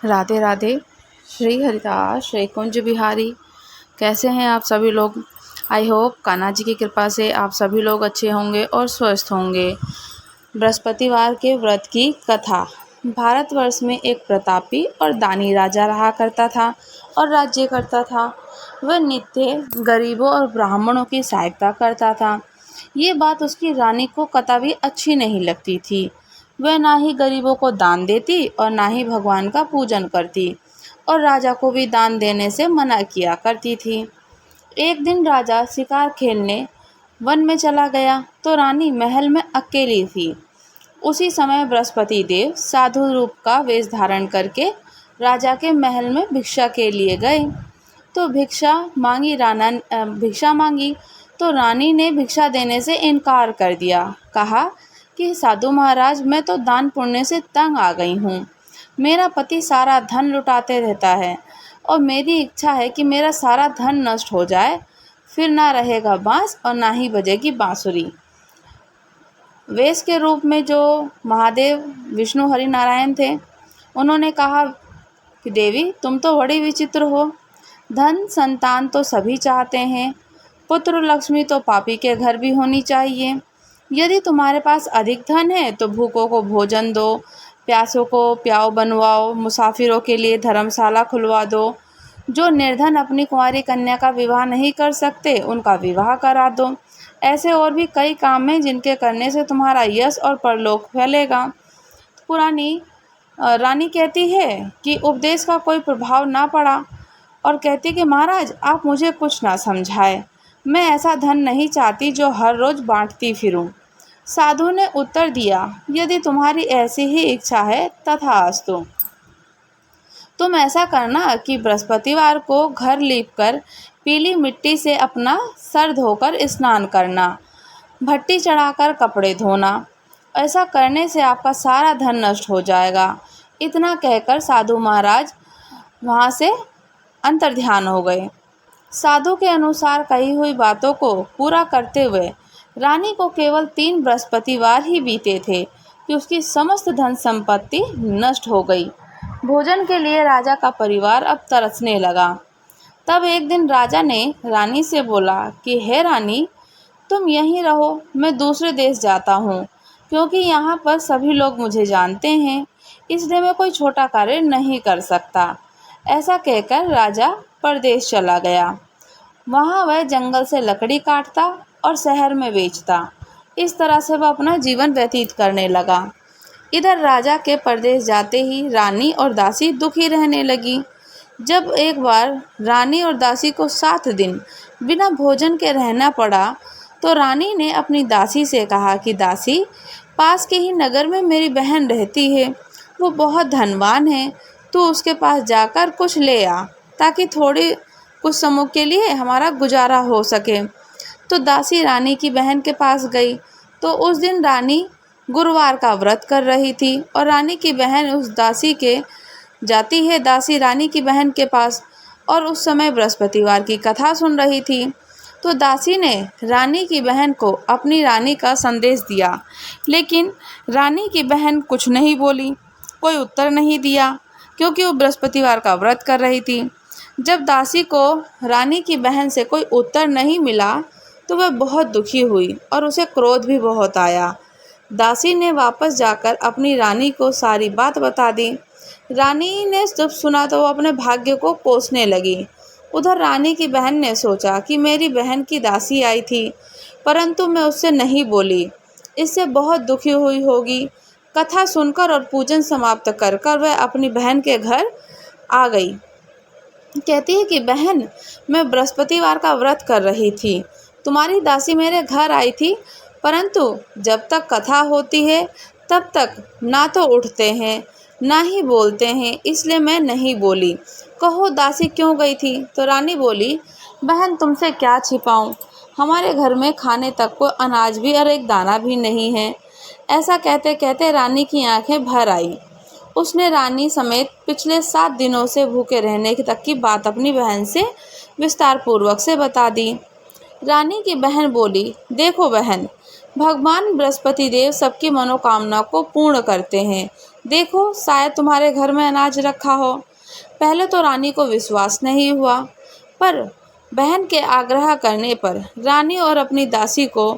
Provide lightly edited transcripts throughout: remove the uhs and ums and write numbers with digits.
राधे राधे। श्री हरिदास, श्री कुंज बिहारी। कैसे हैं आप सभी लोग? आई होप कान्हा जी की कृपा से आप सभी लोग अच्छे होंगे और स्वस्थ होंगे। बृहस्पतिवार के व्रत की कथा। भारतवर्ष में एक प्रतापी और दानी राजा रहा करता था और राज्य करता था। वह नित्य गरीबों और ब्राह्मणों की सहायता करता था। ये बात उसकी रानी को कतई अच्छी नहीं लगती थी। वह ना ही गरीबों को दान देती और ना ही भगवान का पूजन करती, और राजा को भी दान देने से मना किया करती थी। एक दिन राजा शिकार खेलने वन में चला गया तो रानी महल में अकेली थी। उसी समय बृहस्पति देव साधु रूप का वेश धारण करके राजा के महल में भिक्षा के लिए गए। तो भिक्षा मांगी तो रानी ने भिक्षा देने से इनकार कर दिया। कहा कि साधु महाराज, मैं तो दान पुण्य से तंग आ गई हूँ। मेरा पति सारा धन लुटाते रहता है और मेरी इच्छा है कि मेरा सारा धन नष्ट हो जाए, फिर ना रहेगा बांस और ना ही बजेगी बांसुरी। वेश के रूप में जो महादेव विष्णु हरि नारायण थे, उन्होंने कहा कि देवी, तुम तो बड़ी विचित्र हो। धन संतान तो सभी चाहते हैं, पुत्र लक्ष्मी तो पापी के घर भी होनी चाहिए। यदि तुम्हारे पास अधिक धन है तो भूखों को भोजन दो, प्यासों को प्याऊ बनवाओ, मुसाफिरों के लिए धर्मशाला खुलवा दो। जो निर्धन अपनी कुंवारी कन्या का विवाह नहीं कर सकते, उनका विवाह करा दो। ऐसे और भी कई काम हैं जिनके करने से तुम्हारा यश और परलोक फैलेगा। पुरानी रानी कहती है कि उपदेश का कोई प्रभाव ना पड़ा और कहती कि महाराज, आप मुझे कुछ ना समझाए। मैं ऐसा धन नहीं चाहती जो हर रोज़ बांटती फिरूं। साधु ने उत्तर दिया, यदि तुम्हारी ऐसी ही इच्छा है तथास्तु। तुम ऐसा करना कि बृहस्पतिवार को घर लीपकर पीली मिट्टी से अपना सर धोकर स्नान करना, भट्टी चढ़ाकर कपड़े धोना। ऐसा करने से आपका सारा धन नष्ट हो जाएगा। इतना कहकर साधु महाराज वहाँ से अंतर्ध्यान हो गए। साधु के अनुसार कही हुई बातों को पूरा करते हुए रानी को केवल 3 बृहस्पतिवार ही बीते थे कि उसकी समस्त धन संपत्ति नष्ट हो गई। भोजन के लिए राजा का परिवार अब तरसने लगा। तब एक दिन राजा ने रानी से बोला कि हे रानी, तुम यहीं रहो, मैं दूसरे देश जाता हूँ, क्योंकि यहाँ पर सभी लोग मुझे जानते हैं, इसलिए मैं कोई छोटा कार्य नहीं कर सकता। ऐसा कहकर राजा परदेश चला गया। वहाँ वह जंगल से लकड़ी काटता और शहर में बेचता। इस तरह से वह अपना जीवन व्यतीत करने लगा। इधर राजा के परदेश जाते ही रानी और दासी दुखी रहने लगी। जब एक बार रानी और दासी को 7 दिन बिना भोजन के रहना पड़ा तो रानी ने अपनी दासी से कहा कि दासी, पास के ही नगर में मेरी बहन रहती है, वो बहुत धनवान है, तू उसके पास जाकर कुछ ले आ ताकि थोड़ी कुछ समय के लिए हमारा गुजारा हो सके। तो दासी रानी की बहन के पास गई तो उस दिन रानी गुरुवार का व्रत कर रही थी और रानी की बहन उस दासी के जाती है दासी रानी की बहन के पास और उस समय बृहस्पतिवार की कथा सुन रही थी। तो दासी ने रानी की बहन को अपनी रानी का संदेश दिया, लेकिन रानी की बहन कुछ नहीं बोली, कोई उत्तर नहीं दिया, क्योंकि वो बृहस्पतिवार का व्रत कर रही थी। जब दासी को रानी की बहन से कोई उत्तर नहीं मिला तो वह बहुत दुखी हुई और उसे क्रोध भी बहुत आया। दासी ने वापस जाकर अपनी रानी को सारी बात बता दी। रानी ने जब सुना तो वो अपने भाग्य को कोसने लगी। उधर रानी की बहन ने सोचा कि मेरी बहन की दासी आई थी, परंतु मैं उससे नहीं बोली, इससे बहुत दुखी हुई होगी। कथा सुनकर और पूजन समाप्त कर कर वह अपनी बहन के घर आ गई। कहती है कि बहन, मैं बृहस्पतिवार का व्रत कर रही थी, तुम्हारी दासी मेरे घर आई थी, परंतु जब तक कथा होती है तब तक ना तो उठते हैं ना ही बोलते हैं, इसलिए मैं नहीं बोली। कहो दासी क्यों गई थी? तो रानी बोली, बहन तुमसे क्या छिपाऊं, हमारे घर में खाने तक को अनाज भी और एक दाना भी नहीं है। ऐसा कहते कहते रानी की आंखें भर आई। उसने रानी समेत पिछले 7 दिनों से भूखे रहने तक की बात अपनी बहन से विस्तार पूर्वक से बता दी। रानी की बहन बोली, देखो बहन, भगवान बृहस्पति देव सबकी मनोकामना को पूर्ण करते हैं। देखो, शायद तुम्हारे घर में अनाज रखा हो। पहले तो रानी को विश्वास नहीं हुआ, पर बहन के आग्रह करने पर रानी और अपनी दासी को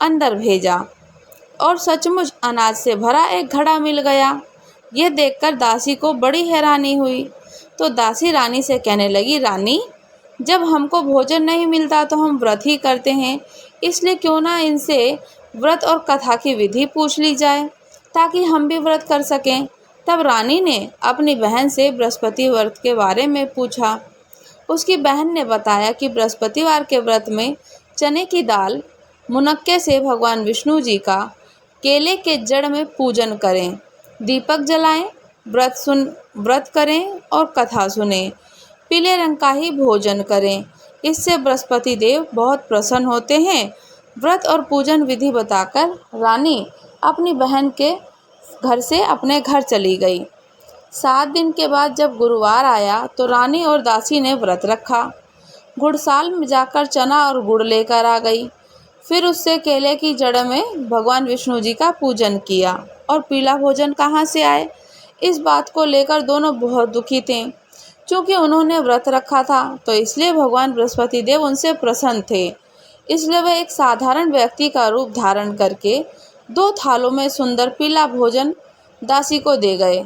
अंदर भेजा और सचमुच अनाज से भरा एक घड़ा मिल गया। यह देखकर दासी को बड़ी हैरानी हुई, तो दासी रानी से कहने लगी, रानी, जब हमको भोजन नहीं मिलता तो हम व्रत ही करते हैं, इसलिए क्यों ना इनसे व्रत और कथा की विधि पूछ ली जाए, ताकि हम भी व्रत कर सकें। तब रानी ने अपनी बहन से बृहस्पति व्रत के बारे में पूछा। उसकी बहन ने बताया कि बृहस्पतिवार के व्रत में चने की दाल, मुनक्के से भगवान विष्णु जी का केले के जड़ में पूजन करें, दीपक जलाएं, व्रत करें और कथा सुनें, पीले रंग का ही भोजन करें। इससे बृहस्पति देव बहुत प्रसन्न होते हैं। व्रत और पूजन विधि बताकर रानी अपनी बहन के घर से अपने घर चली गई। 7 दिन के बाद जब गुरुवार आया तो रानी और दासी ने व्रत रखा। गुड़साल में जाकर चना और गुड़ लेकर आ गई। फिर उससे केले की जड़ में भगवान विष्णु जी का पूजन किया। और पीला भोजन कहाँ से आए, इस बात को लेकर दोनों बहुत दुखी थे। क्योंकि उन्होंने व्रत रखा था, तो इसलिए भगवान बृहस्पति देव उनसे प्रसन्न थे। इसलिए वह एक साधारण व्यक्ति का रूप धारण करके 2 थालों में सुंदर पीला भोजन दासी को दे गए।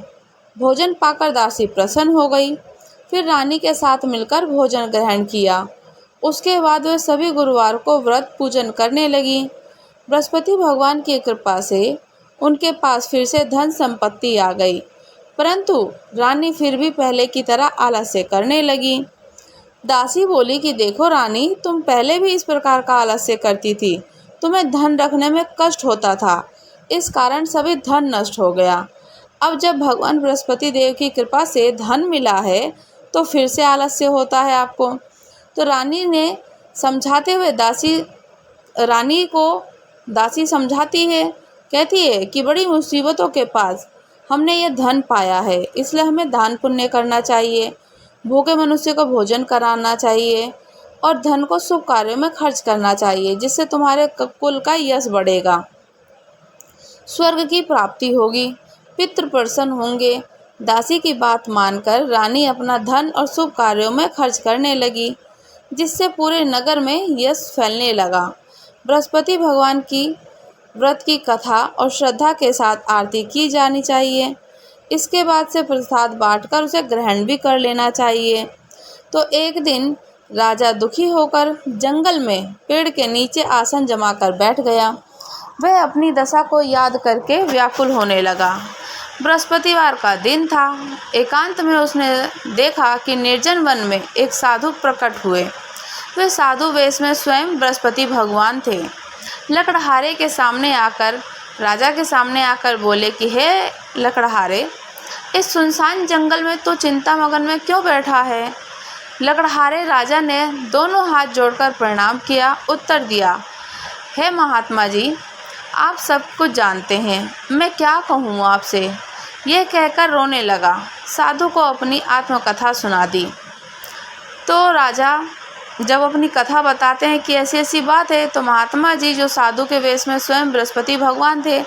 भोजन पाकर दासी प्रसन्न हो गई। फिर रानी के साथ मिलकर भोजन ग्रहण किया। उसके बाद वे सभी गुरुवार को व्रत पूजन करने लगी। बृहस्पति भगवान की कृपा से उनके पास फिर से धन संपत्ति आ गई, परंतु रानी फिर भी पहले की तरह आलस्य करने लगी। दासी बोली कि देखो रानी, तुम पहले भी इस प्रकार का आलस्य करती थी, तुम्हें धन रखने में कष्ट होता था, इस कारण सभी धन नष्ट हो गया। अब जब भगवान बृहस्पति देव की कृपा से धन मिला है तो फिर से आलस्य होता है आपको। तो रानी ने समझाते हुए दासी समझाती है, कहती है कि बड़ी मुसीबतों के पास हमने ये धन पाया है, इसलिए हमें दान पुण्य करना चाहिए, भूखे मनुष्य को भोजन कराना चाहिए और धन को शुभ कार्यों में खर्च करना चाहिए, जिससे तुम्हारे कुल का यश बढ़ेगा, स्वर्ग की प्राप्ति होगी, पितृ प्रसन्न होंगे। दासी की बात मानकर रानी अपना धन और शुभ कार्यों में खर्च करने लगी, जिससे पूरे नगर में यश फैलने लगा। बृहस्पति भगवान की व्रत की कथा और श्रद्धा के साथ आरती की जानी चाहिए। इसके बाद से प्रसाद बांटकर उसे ग्रहण भी कर लेना चाहिए। तो एक दिन राजा दुखी होकर जंगल में पेड़ के नीचे आसन जमाकर बैठ गया। वह अपनी दशा को याद करके व्याकुल होने लगा। बृहस्पतिवार का दिन था। एकांत में उसने देखा कि निर्जन वन में एक साधु प्रकट हुए। वे साधु वेश में स्वयं बृहस्पति भगवान थे। लकड़हारे के सामने आकर राजा के सामने आकर बोले कि हे लकड़हारे, इस सुनसान जंगल में तो चिंता मगन में क्यों बैठा है। लकड़हारे राजा ने दोनों हाथ जोड़कर प्रणाम किया। उत्तर दिया, हे महात्मा जी, आप सब कुछ जानते हैं, मैं क्या कहूँ आपसे। यह कहकर रोने लगा। साधु को अपनी आत्मकथा सुना दी। तो राजा जब अपनी कथा बताते हैं कि ऐसी ऐसी बात है, तो महात्मा जी जो साधु के वेश में स्वयं बृहस्पति भगवान थे,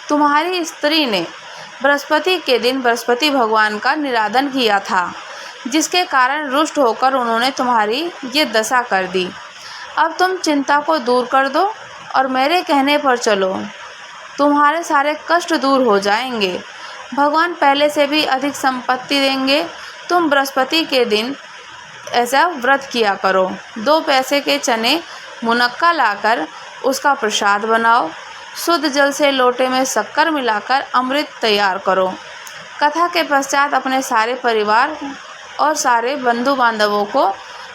तुम्हारी स्त्री ने बृहस्पति के दिन बृहस्पति भगवान का निराधन किया था, जिसके कारण रुष्ट होकर उन्होंने तुम्हारी ये दशा कर दी। अब तुम चिंता को दूर कर दो और मेरे कहने पर चलो, तुम्हारे सारे कष्ट दूर हो जाएंगे। भगवान पहले से भी अधिक संपत्ति देंगे। तुम बृहस्पति के दिन ऐसा व्रत किया करो। 2 पैसे के चने मुनक्का लाकर उसका प्रसाद बनाओ। शुद्ध जल से लोटे में शक्कर मिलाकर अमृत तैयार करो। कथा के पश्चात अपने सारे परिवार और सारे बंधु बांधवों को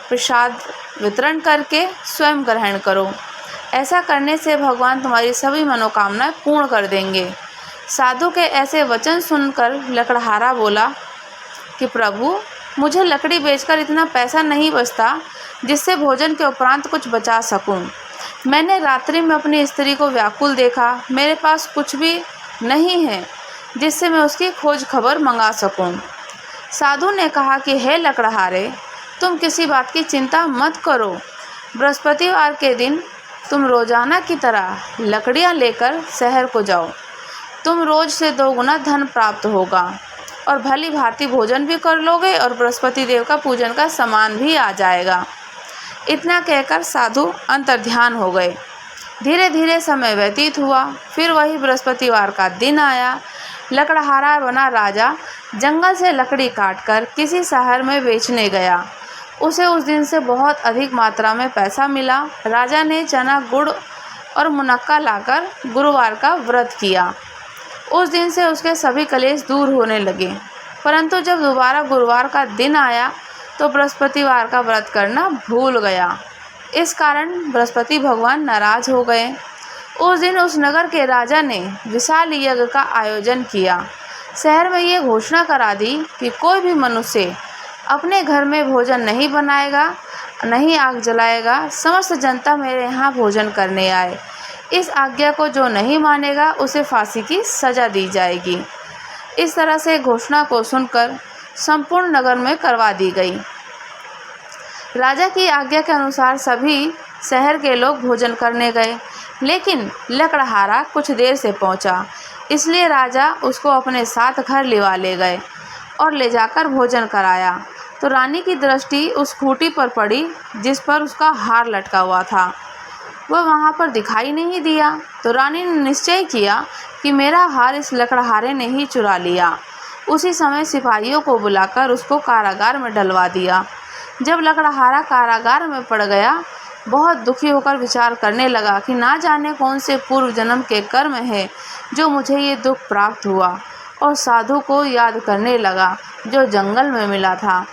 प्रसाद वितरण करके स्वयं ग्रहण करो। ऐसा करने से भगवान तुम्हारी सभी मनोकामनाएं पूर्ण कर देंगे। साधु के ऐसे वचन सुनकर लकड़हारा बोला कि प्रभु, मुझे लकड़ी बेचकर इतना पैसा नहीं बचता जिससे भोजन के उपरांत कुछ बचा सकूं। मैंने रात्रि में अपनी स्त्री को व्याकुल देखा। मेरे पास कुछ भी नहीं है जिससे मैं उसकी खोज खबर मंगा सकूं। साधु ने कहा कि हे लकड़हारे, तुम किसी बात की चिंता मत करो। बृहस्पतिवार के दिन तुम रोजाना की तरह लकड़ियाँ लेकर शहर को जाओ। तुम रोज से 2 गुना धन प्राप्त होगा और भली भांति भोजन भी कर लोगे और बृहस्पति देव का पूजन का सामान भी आ जाएगा। इतना कहकर साधु अंतर्ध्यान हो गए। धीरे धीरे समय व्यतीत हुआ। फिर वही बृहस्पतिवार का दिन आया। लकड़हारा बना राजा जंगल से लकड़ी काटकर किसी शहर में बेचने गया। उसे उस दिन से बहुत अधिक मात्रा में पैसा मिला। राजा ने चना, गुड़ और मुनक्का लाकर गुरुवार का व्रत किया। उस दिन से उसके सभी कलेश दूर होने लगे। परंतु जब दोबारा गुरुवार का दिन आया तो बृहस्पतिवार का व्रत करना भूल गया। इस कारण बृहस्पति भगवान नाराज हो गए। उस दिन उस नगर के राजा ने विशाल यज्ञ का आयोजन किया। शहर में ये घोषणा करा दी कि कोई भी मनुष्य अपने घर में भोजन नहीं बनाएगा, नहीं आग जलाएगा। समस्त जनता मेरे यहाँ भोजन करने आए। इस आज्ञा को जो नहीं मानेगा उसे फांसी की सजा दी जाएगी। इस तरह से घोषणा को सुनकर संपूर्ण नगर में करवा दी गई। राजा की आज्ञा के अनुसार सभी शहर के लोग भोजन करने गए, लेकिन लकड़हारा कुछ देर से पहुंचा, इसलिए राजा उसको अपने साथ घर लिवा ले गए और ले जाकर भोजन कराया। तो रानी की दृष्टि उस खूंटी पर पड़ी जिस पर उसका हार लटका हुआ था। वह वहाँ पर दिखाई नहीं दिया। तो रानी ने निश्चय किया कि मेरा हार इस लकड़हारे ने ही चुरा लिया। उसी समय सिपाहियों को बुलाकर उसको कारागार में डलवा दिया। जब लकड़हारा कारागार में पड़ गया, बहुत दुखी होकर विचार करने लगा कि ना जाने कौन से पूर्व जन्म के कर्म है जो मुझे ये दुख प्राप्त हुआ, और साधु को याद करने लगा जो जंगल में मिला था।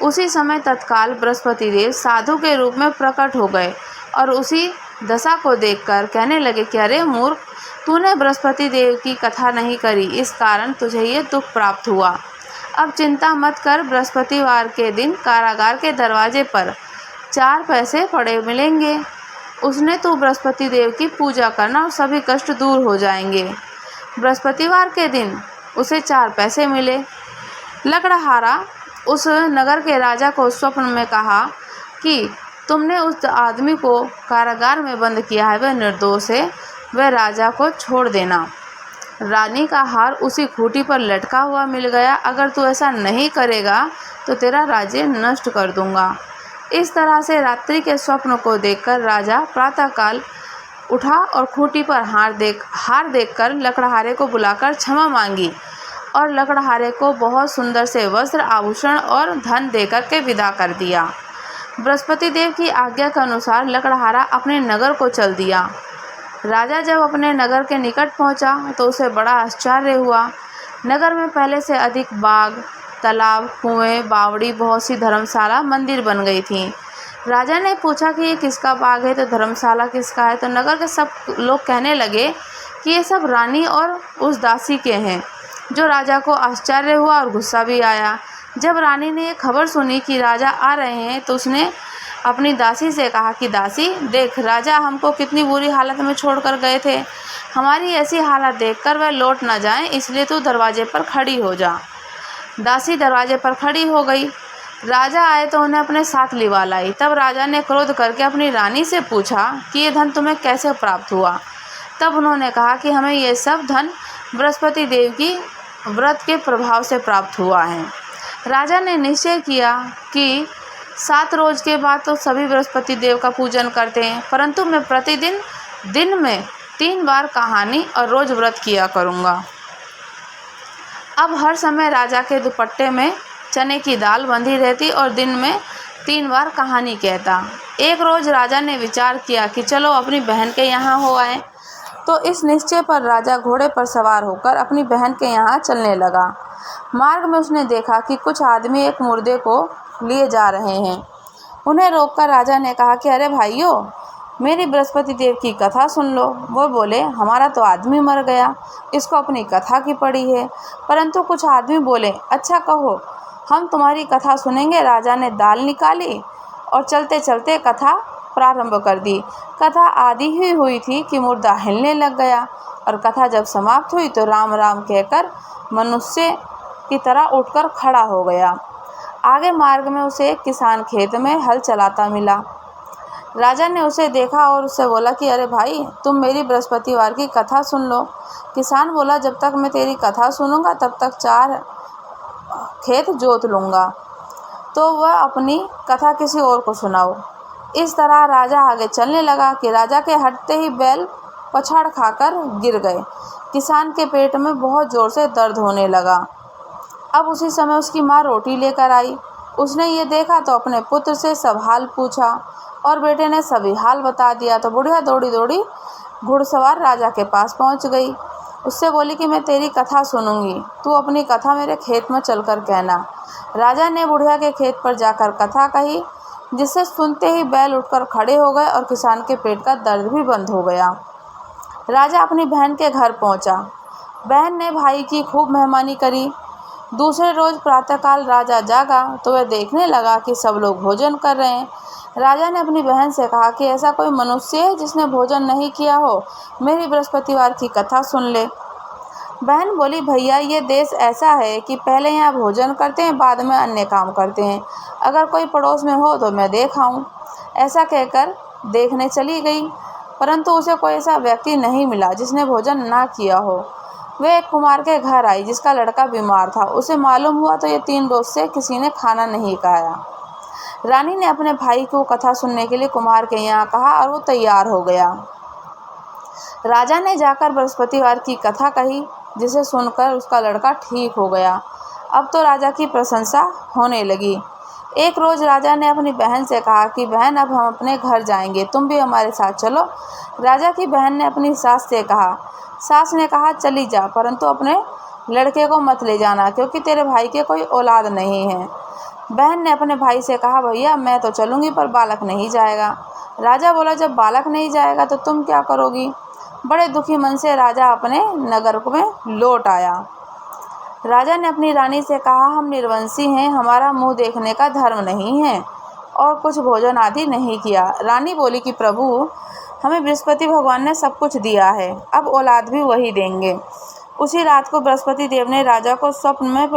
उसी समय तत्काल बृहस्पति देव साधु के रूप में प्रकट हो गए और उसी दशा को देखकर कहने लगे कि अरे मूर्ख, तूने बृहस्पति देव की कथा नहीं करी, इस कारण तुझे ये दुख प्राप्त हुआ। अब चिंता मत कर, बृहस्पतिवार के दिन कारागार के दरवाजे पर 4 पैसे पड़े मिलेंगे। उसने तू बृहस्पति देव की पूजा करना और सभी कष्ट दूर हो जाएंगे। बृहस्पतिवार के दिन उसे 4 पैसे मिले। लकड़हारा उस नगर के राजा को स्वप्न में कहा कि तुमने उस आदमी को कारागार में बंद किया है, वह निर्दोष है, वह राजा को छोड़ देना। रानी का हार उसी खूंटी पर लटका हुआ मिल गया। अगर तू ऐसा नहीं करेगा तो तेरा राज्य नष्ट कर दूंगा। इस तरह से रात्रि के स्वप्न को देखकर राजा प्रातःकाल उठा और खूंटी पर हार देखकर लकड़हारे को बुलाकर क्षमा मांगी और लकड़हारे को बहुत सुंदर से वस्त्र, आभूषण और धन देकर के विदा कर दिया। बृहस्पति देव की आज्ञा के अनुसार लकड़हारा अपने नगर को चल दिया। राजा जब अपने नगर के निकट पहुंचा तो उसे बड़ा आश्चर्य हुआ। नगर में पहले से अधिक बाग, तालाब, कुएं, बावड़ी, बहुत सी धर्मशाला, मंदिर बन गई थी। राजा ने पूछा कि ये किसका बाग है, तो धर्मशाला किसका है। तो नगर के सब लोग कहने लगे कि ये सब रानी और उस दासी के हैं। जो राजा को आश्चर्य हुआ और गुस्सा भी आया। जब रानी ने खबर सुनी कि राजा आ रहे हैं तो उसने अपनी दासी से कहा कि दासी देख, राजा हमको कितनी बुरी हालत में छोड़कर गए थे। हमारी ऐसी हालत देखकर वह लौट ना जाएं, इसलिए तू दरवाजे पर खड़ी हो जा। दासी दरवाजे पर खड़ी हो गई। राजा आए तो उन्हें अपने साथ लिवा लाई। तब राजा ने क्रोध करके अपनी रानी से पूछा कि ये धन तुम्हें कैसे प्राप्त हुआ। तब उन्होंने कहा कि हमें ये सब धन बृहस्पति देव की व्रत के प्रभाव से प्राप्त हुआ है। राजा ने निश्चय किया कि 7 रोज के बाद तो सभी बृहस्पति देव का पूजन करते हैं, परंतु मैं प्रतिदिन दिन में 3 बार कहानी और रोज व्रत किया करूँगा। अब हर समय राजा के दुपट्टे में चने की दाल बंधी रहती और दिन में 3 बार कहानी कहता। एक रोज राजा ने विचार किया कि चलो अपनी बहन के यहाँ हो आए। तो इस निश्चय पर राजा घोड़े पर सवार होकर अपनी बहन के यहाँ चलने लगा। मार्ग में उसने देखा कि कुछ आदमी एक मुर्दे को लिए जा रहे हैं। उन्हें रोककर राजा ने कहा कि अरे भाइयों, मेरी बृहस्पति देव की कथा सुन लो। वो बोले, हमारा तो आदमी मर गया, इसको अपनी कथा की पड़ी है। परंतु कुछ आदमी बोले, अच्छा कहो, हम तुम्हारी कथा सुनेंगे। राजा ने दाल निकाली और चलते चलते कथा प्रारंभ कर दी। कथा आधी ही हुई थी कि मुर्दा हिलने लग गया और कथा जब समाप्त हुई तो राम राम कहकर मनुष्य की तरह उठकर खड़ा हो गया। आगे मार्ग में उसे एक किसान खेत में हल चलाता मिला। राजा ने उसे देखा और उससे बोला कि अरे भाई, तुम मेरी बृहस्पतिवार की कथा सुन लो। किसान बोला, जब तक मैं तेरी कथा सुनूंगा तब तक 4 खेत जोत लूँगा, तो वह अपनी कथा किसी और को सुनाओ। इस तरह राजा आगे चलने लगा कि राजा के हटते ही बैल पछाड़ खाकर गिर गए। किसान के पेट में बहुत ज़ोर से दर्द होने लगा। अब उसी समय उसकी माँ रोटी लेकर आई। उसने ये देखा तो अपने पुत्र से सब हाल पूछा और बेटे ने सभी हाल बता दिया। तो बुढ़िया दौड़ी दौड़ी घुड़सवार राजा के पास पहुंच गई। उससे बोली कि मैं तेरी कथा सुनूंगी, तू अपनी कथा मेरे खेत में चलकर कहना। राजा ने बुढ़िया के खेत पर जाकर कथा कही, जिसे सुनते ही बैल उठकर खड़े हो गए और किसान के पेट का दर्द भी बंद हो गया। राजा अपनी बहन के घर पहुंचा। बहन ने भाई की खूब मेहमानी करी। दूसरे रोज प्रातःकाल राजा जागा तो वह देखने लगा कि सब लोग भोजन कर रहे हैं। राजा ने अपनी बहन से कहा कि ऐसा कोई मनुष्य है जिसने भोजन नहीं किया हो, मेरी बृहस्पतिवार की कथा सुन ले। बहन बोली, भैया, ये देश ऐसा है कि पहले यहाँ भोजन करते हैं, बाद में अन्य काम करते हैं। अगर कोई पड़ोस में हो तो मैं देख आऊँ। ऐसा कहकर देखने चली गई, परंतु उसे कोई ऐसा व्यक्ति नहीं मिला जिसने भोजन ना किया हो। वह एक कुम्हार के घर आई जिसका लड़का बीमार था। उसे मालूम हुआ तो ये 3 रोज से किसी ने खाना नहीं खाया। रानी ने अपने भाई को कथा सुनने के लिए कुम्हार के यहाँ कहा और वो तैयार हो गया। राजा ने जाकर बृहस्पतिवार की कथा कही, जिसे सुनकर उसका लड़का ठीक हो गया। अब तो राजा की प्रशंसा होने लगी। एक रोज राजा ने अपनी बहन से कहा कि बहन, अब हम अपने घर जाएंगे, तुम भी हमारे साथ चलो। राजा की बहन ने अपनी सास से कहा। सास ने कहा, चली जा, परंतु अपने लड़के को मत ले जाना, क्योंकि तेरे भाई के कोई औलाद नहीं है। बहन ने अपने भाई से कहा, भैया, मैं तो चलूँगी पर बालक नहीं जाएगा। राजा बोला, जब बालक नहीं जाएगा तो तुम क्या करोगी? बड़े दुखी मन से राजा अपने नगर में लौट आया। राजा ने अपनी रानी से कहा, हम निर्वंशी हैं, हमारा मुंह देखने का धर्म नहीं है और कुछ भोजन आदि नहीं किया। रानी बोली कि प्रभु, हमें बृहस्पति भगवान ने सब कुछ दिया है, अब औलाद भी वही देंगे। उसी रात को बृहस्पति देव ने राजा को स्वप्न में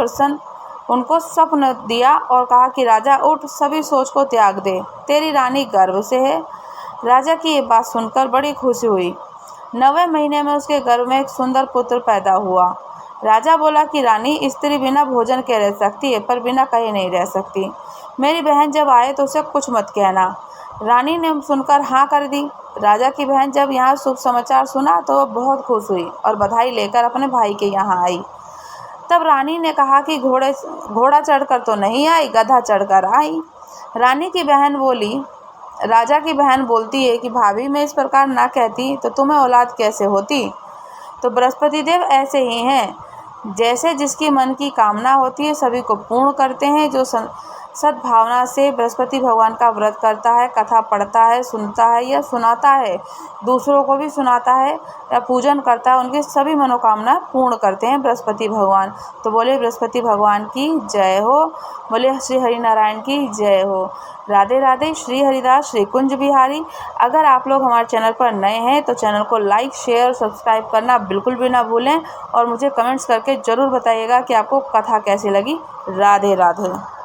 उनको स्वप्न दिया और कहा कि राजा, उठ, सभी सोच को त्याग दे, तेरी रानी गर्भ से है। राजा की ये बात सुनकर बड़ी खुशी हुई। 9वें महीने में उसके गर्भ में एक सुंदर पुत्र पैदा हुआ। राजा बोला कि रानी, स्त्री बिना भोजन के रह सकती है पर बिना कहे नहीं रह सकती। मेरी बहन जब आए तो उसे कुछ मत कहना। रानी ने सुनकर हाँ कर दी। राजा की बहन जब यहाँ शुभ समाचार सुना तो वह बहुत खुश हुई और बधाई लेकर अपने भाई के यहाँ आई। तब रानी ने कहा कि घोड़ा चढ़कर तो नहीं आई, गधा चढ़कर आई। राजा की बहन बोलती है कि भाभी, मैं इस प्रकार ना कहती तो तुम्हें औलाद कैसे होती? तो बृहस्पति देव ऐसे ही हैं, जैसे जिसकी मन की कामना होती है सभी को पूर्ण करते हैं। जो सद्भावना से बृहस्पति भगवान का व्रत करता है, कथा पढ़ता है, सुनता है या सुनाता है, दूसरों को भी सुनाता है या पूजन करता है, उनकी सभी मनोकामना पूर्ण करते हैं बृहस्पति भगवान। तो बोले बृहस्पति भगवान की जय हो, बोले श्री हरिनारायण की जय हो। राधे राधे। श्री हरिदास, श्री कुंज बिहारी। अगर आप लोग हमारे चैनल पर नए हैं तो चैनल को लाइक, शेयर और सब्सक्राइब करना बिल्कुल भी ना भूलें और मुझे कमेंट्स करके ज़रूर बताइएगा कि आपको कथा कैसी लगी। राधे राधे।